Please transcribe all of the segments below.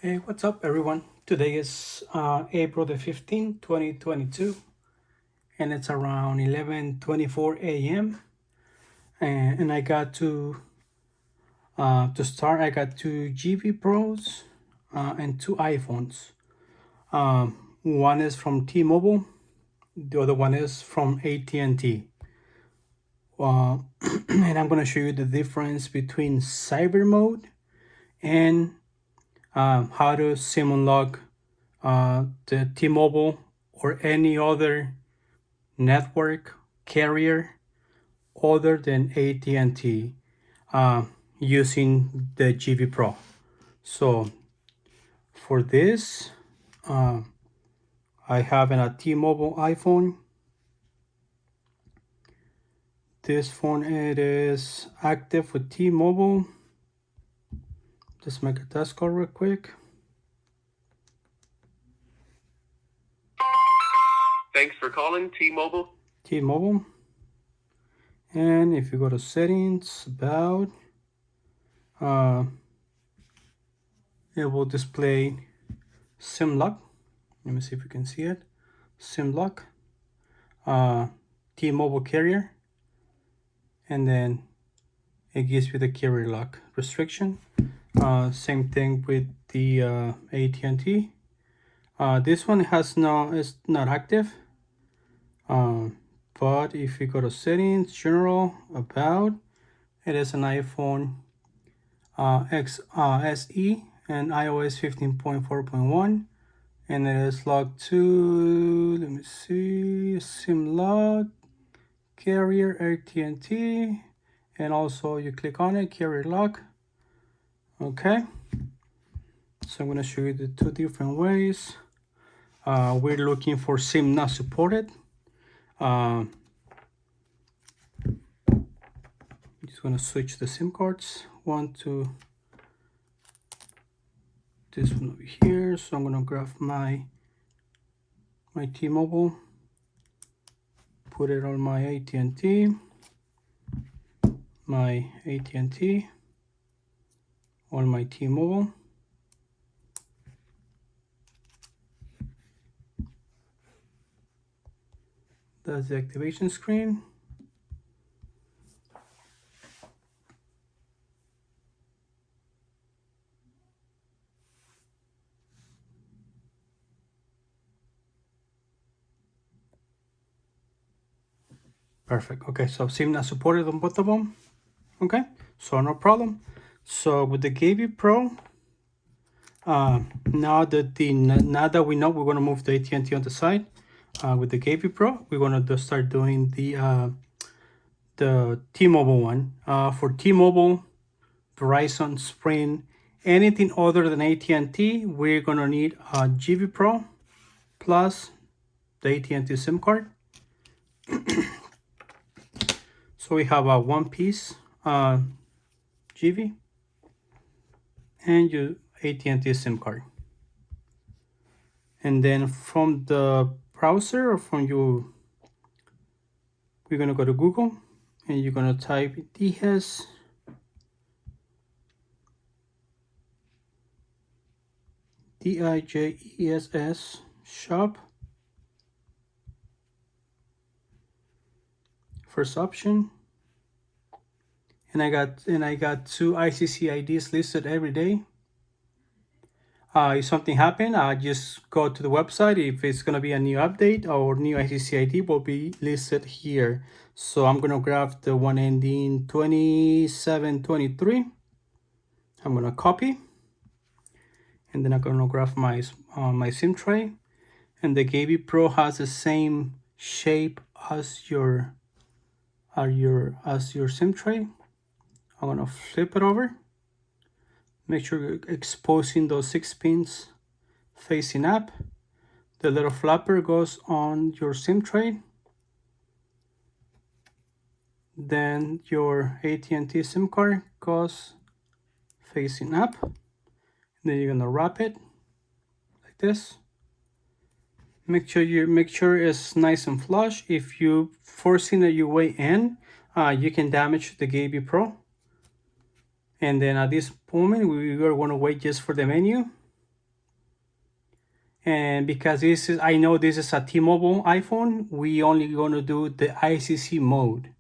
Hey, what's up, everyone? Today is April the 15th, 2022, and it's around 11:24 a.m. And I got to start. I got two Gevey Pros and two iPhones. One is from T-Mobile, the other one is from AT&T. And I'm gonna show you the difference between cyber mode and how to SIM unlock the T-Mobile or any other network carrier other than AT&T using the Gevey Pro. So for this, I have a T-Mobile iPhone. This phone, it is active with T-Mobile. Just make a test call real quick. Thanks for calling T-Mobile. T-Mobile. And if you go to settings, about, it will display SIM lock. Let me see if you can see it. SIM lock, T-Mobile carrier, and then it gives you the carrier lock restriction. Same thing with the AT&T. This one is not active. But if you go to settings, general, about, it is an iPhone SE and iOS 15.4.1, and it is locked to, let me see, SIM lock, carrier AT&T, and also you click on it, carrier lock. Okay, so I'm going to show you the two different ways. We're looking for SIM not supported. Just going to switch the SIM cards, one to this one over here. So I'm going to grab my T-Mobile, put it on my AT&T, on my T-Mobile. That's the activation screen. Perfect. Okay, so SIM not supported on both of them. Okay, so no problem. So with the Gevey Pro, now that we know, we're going to move the AT&T on the side. With the Gevey Pro, we're going to start doing the T-Mobile one. For T-Mobile, Verizon, Sprint, anything other than AT&T, we're going to need a Gevey Pro plus the AT&T SIM card. So we have a one-piece Gevey and your AT&T SIM card. And then from the browser or from you, we're going to go to Google and you're going to type Dijess, Dijess shop. First option. And I got two ICCIDs listed every day. If something happened, just go to the website. If it's going to be a new update or new ICCID, will be listed here. So I'm going to grab the one ending 2723. I'm going to copy. And then I'm going to grab my SIM tray. And the Gevey Pro has the same shape as your SIM tray. I'm going to flip it over. Make sure you're exposing those 6 pins facing up. The little flapper goes on your SIM tray. Then your AT&T SIM card goes facing up. Then you're going to wrap it like this. Make sure it's nice and flush. If you forcing it your way in, you can damage the Gevey Pro. And then at this moment, we are going to wait just for the menu. And because I know this is a T-Mobile iPhone, we only gonna do the ICC mode.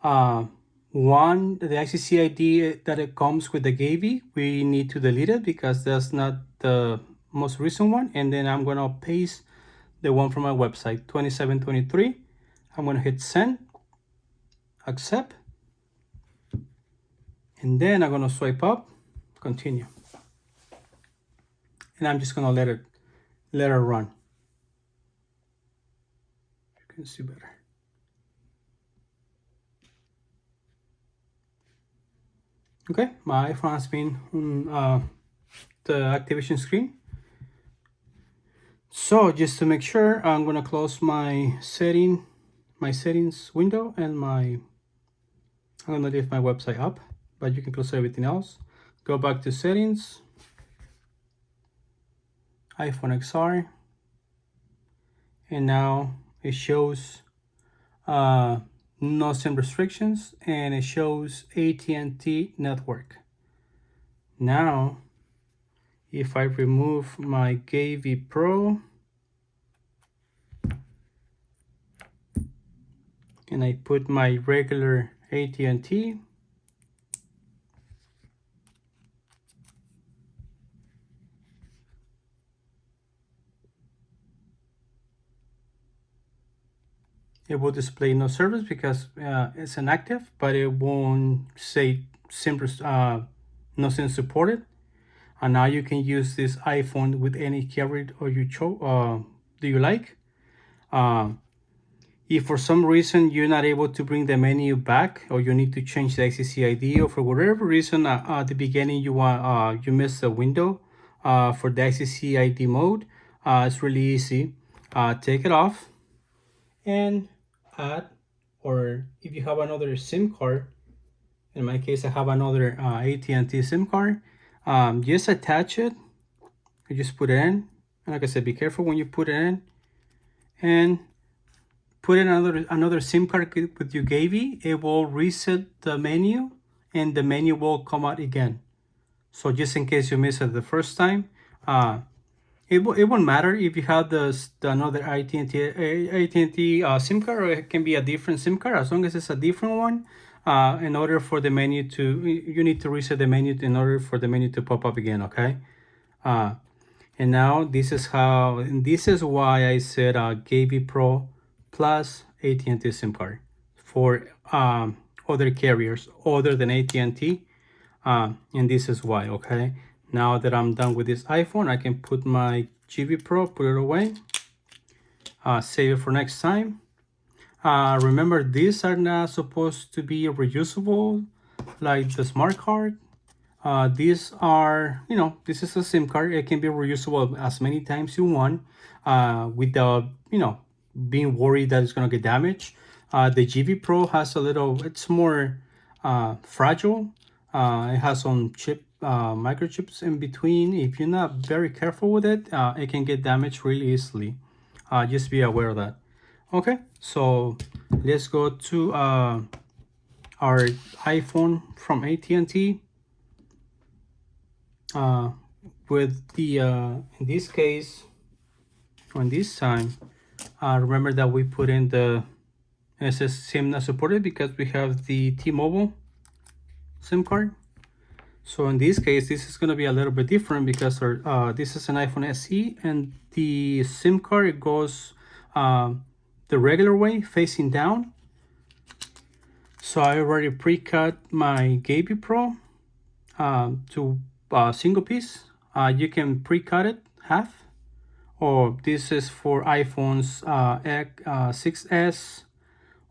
One, the ICCID that it comes with the Gevey, we need to delete it because that's not the most recent one. And then I'm gonna paste the one from my website, 2723. I'm gonna hit send, accept, and then I'm gonna swipe up, continue. And I'm just gonna let it run. You can see better. Okay, my iPhone has been on the activation screen. So just to make sure, I'm gonna close my settings window, and I'm gonna leave my website up, but you can close everything else. Go back to settings, iPhone XR, and now it shows no SIM restrictions, and it shows AT&T network. Now, if I remove my Gevey Pro and I put my regular AT&T, it will display no service because it's inactive, but it won't say no SIM supported. And now you can use this iPhone with any carrier or do you like. If for some reason you're not able to bring the menu back, or you need to change the ICCID, or for whatever reason at the beginning you missed the window for the ICCID mode, it's really easy. Take it off and add, or if you have another SIM card, in my case I have another AT&T SIM card, just attach it. You just put it in, and like I said, be careful when you put it in, and put in another SIM card with your Gevey. It will reset the menu, and the menu will come out again. So just in case you miss it the first time, it won't matter if you have another AT&T SIM card, or it can be a different SIM card. As long as it's a different one, in order for the menu you need to reset the menu in order for the menu to pop up again. Okay. And now this is why I said Gevey Pro plus AT&T SIM card for other carriers other than AT&T. And this is why. Okay, now that I'm done with this iPhone, I can put my Gevey Pro, put it away, save it for next time. Remember, these are not supposed to be reusable like the smart card. These are, this is a SIM card. It can be reusable as many times you want without, being worried that it's going to get damaged. The Gevey Pro has it's more fragile. It has some microchips in between. If you're not very careful with it, it can get damaged really easily. Just be aware of that. Okay, so let's go to our iPhone from AT&T. With the in this case, on this time, remember that we put in the SS SIM not supported because we have the T-Mobile SIM card. So in this case, this is going to be a little bit different because this is an iPhone SE, and the SIM card goes the regular way, facing down. So I already pre-cut my Gevey Pro to single piece. You can pre-cut it half, or this is for iPhones 6s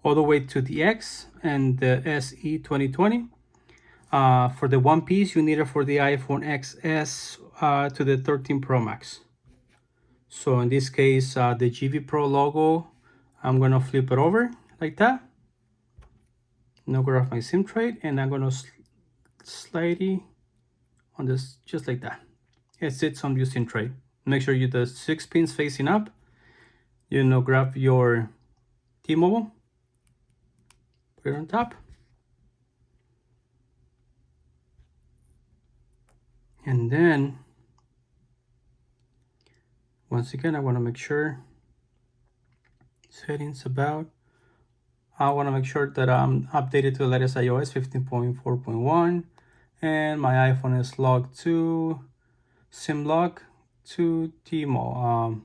all the way to the X and the SE 2020. For the one piece, you need it for the iPhone XS to the 13 Pro Max. So in this case, the Gevey Pro logo, I'm gonna flip it over like that. Now grab my SIM tray, and I'm gonna slide it on this just like that. It sits on your SIM tray. Make sure the 6 pins facing up. Grab your T-Mobile, put it on top, and then Once again, I want to make sure settings about. I want to make sure that I'm updated to the latest iOS 15.4.1 and my iPhone is logged to SIM log to T-Mobile,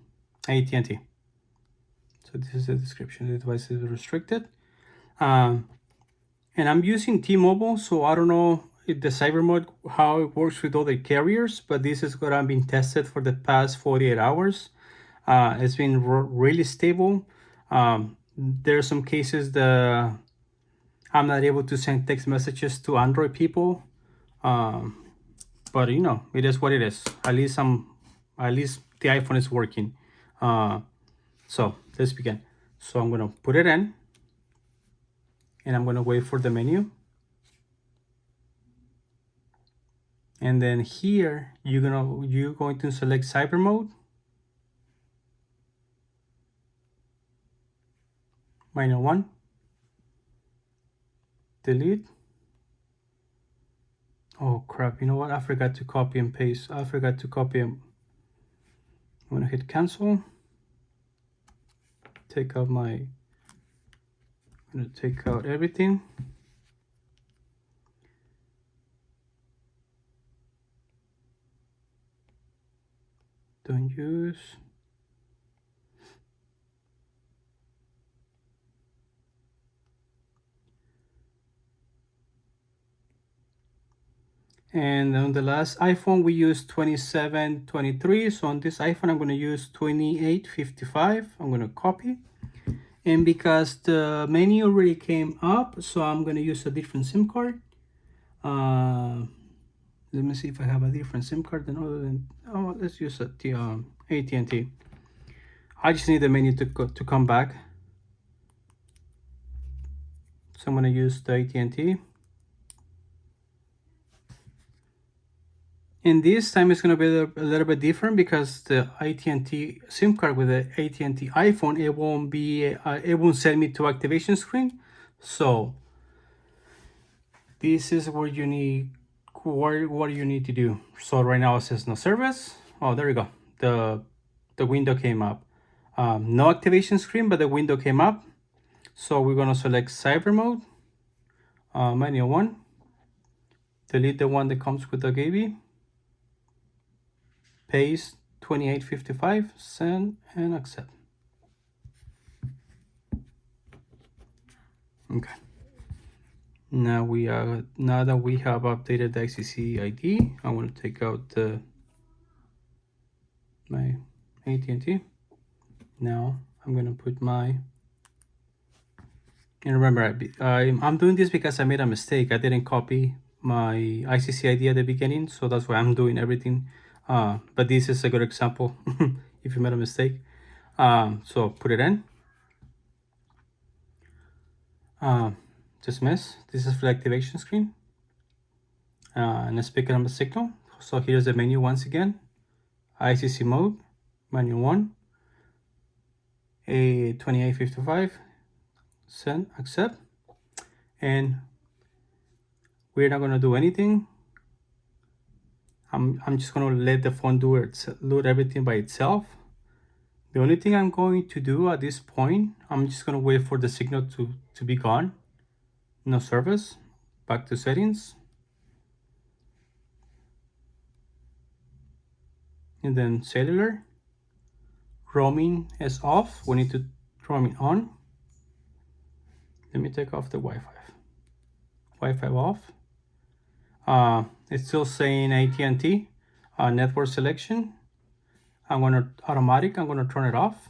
AT&T. So this is the description. The device is restricted. And I'm using T-Mobile, so I don't know if the cyber mode, how it works with other carriers, but this is what I've been tested for the past 48 hours. It's been really stable. There are some cases that I'm not able to send text messages to Android people, but it is what it is. At least the iPhone is working. So let's begin. So I'm gonna put it in, and I'm gonna wait for the menu. And then here you're going to select cyber mode, -1, delete. Oh crap, you know what? I forgot to copy and paste. I forgot to copy them. I'm gonna hit cancel. I'm gonna take out everything. Don't use. And on the last iPhone, we used 2723. So on this iPhone, I'm going to use 2855. I'm going to copy. And because the menu already came up, so I'm going to use a different SIM card. Let me see if I have a different SIM card than other than, let's use the AT&T. I just need the menu to come back. So I'm going to use the AT&T. And this time it's going to be a little bit different because the AT&T SIM card with the AT&T iPhone, it won't send me to activation screen. So this is what you need. What you need to do. So right now it says no service. Oh, there you go. The window came up. No activation screen, but the window came up. So we're going to select cyber mode, manual 1. Delete the one that comes with the Gevey. Paste 2855, send and accept. Okay. Now that we have updated the ICCID, I want to take out my AT&T. Now I'm gonna put and remember, I'm doing this because I made a mistake. I didn't copy my ICCID at the beginning, so that's why I'm doing everything. But this is a good example if you made a mistake. So put it in. Dismiss. This is for the activation screen. And let's pick up the signal. So here's the menu once again. ICC mode, manual 1, a 2855, send, accept. And we're not gonna do anything. I'm just gonna let the phone do everything by itself. The only thing I'm going to do at this point, I'm just gonna wait for the signal to be gone. No service. Back to settings. And then cellular. Roaming is off. We need to roaming on. Let me take off the Wi-Fi. Wi-Fi off. It's still saying AT&T network selection. I'm gonna turn it off,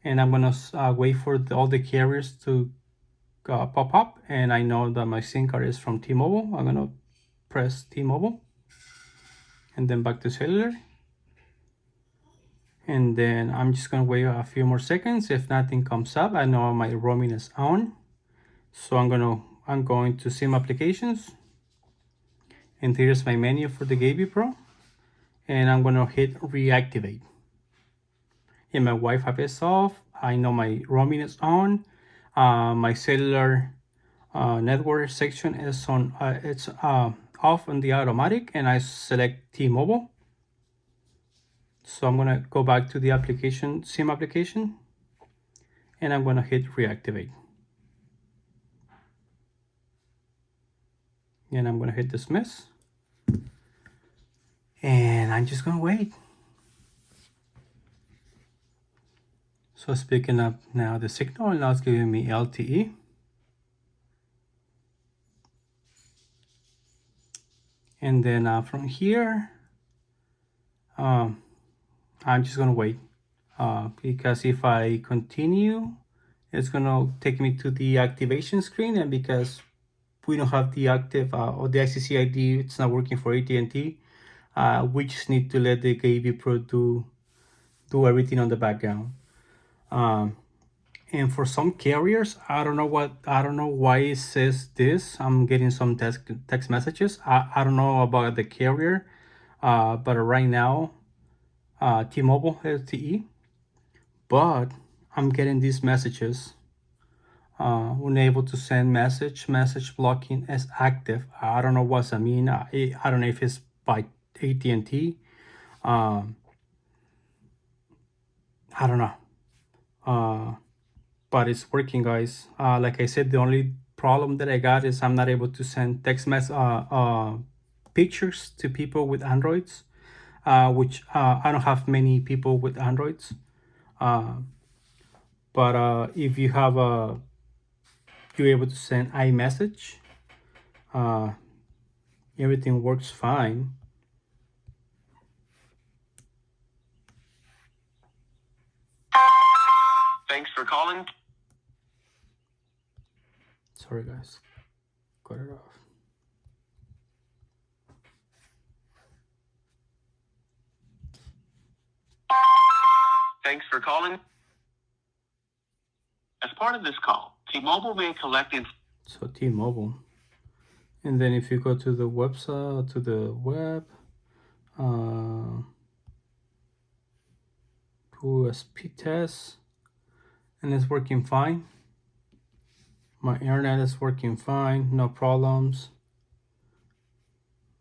and I'm gonna wait for all the carriers to pop up. And I know that my SIM card is from T-Mobile. I'm gonna press T-Mobile, and then back to cellular. And then I'm just gonna wait a few more seconds. If nothing comes up, I know my roaming is on. So I'm going to SIM applications, and here's my menu for the Gevey Pro, and I'm gonna hit reactivate. And my Wi-Fi is off. I know my roaming is on. My cellular network section is on. It's off on the automatic, and I select T-Mobile. So I'm gonna go back to the application, SIM application, and I'm gonna hit reactivate. And I'm gonna hit dismiss. And I'm just gonna wait. So it's picking up now the signal, and now it's giving me LTE. And then from here, I'm just gonna wait because if I continue, it's gonna take me to the activation screen, and because we don't have the active or the ICCID, it's not working for AT&T. We just need to let the Gevey Pro do everything on the background. And for some carriers, I don't know why it says this. I'm getting some text messages. I don't know about the carrier, but right now, T-Mobile LTE, but I'm getting these messages. Unable to send message blocking is active. I don't know what I mean. I don't know if it's by AT&T. I don't know. But it's working, guys. Like I said, the only problem that I got is I'm not able to send pictures to people with Androids, which I don't have many people with Androids. But if you have you're able to send iMessage, uh, everything works fine. Thanks for calling. Sorry, guys. Cut it off. Thanks for calling. As part of this call, T-Mobile may collect So T-Mobile. And then if you go to the website, to the web, do a speed test, and it's working fine. My internet is working fine, no problems.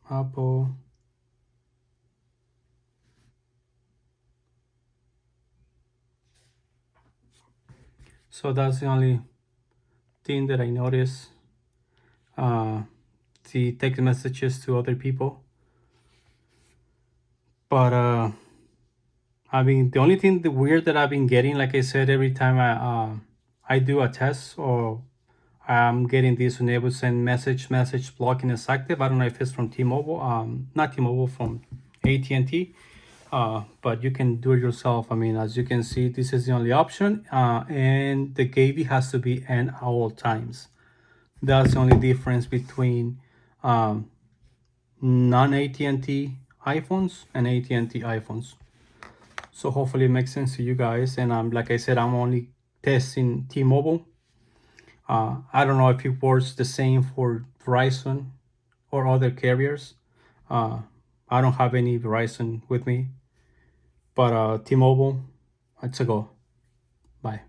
Apple. So that's the only thing that I noticed. The text messages to other people. But I mean, the only thing the weird that I've been getting, like I said, every time I do a test or I'm getting this unable to send message blocking is active. I don't know if it's from T-Mobile, not T-Mobile, from AT&T. But you can do it yourself. I mean, as you can see, this is the only option, and the Gevey has to be in all times. That's the only difference between non-AT&T iPhones and AT&T iPhones. So hopefully it makes sense to you guys. And like I said, I'm only testing T-Mobile. I don't know if it works the same for Verizon or other carriers. I don't have any Verizon with me, but T-Mobile, it's a go. Bye.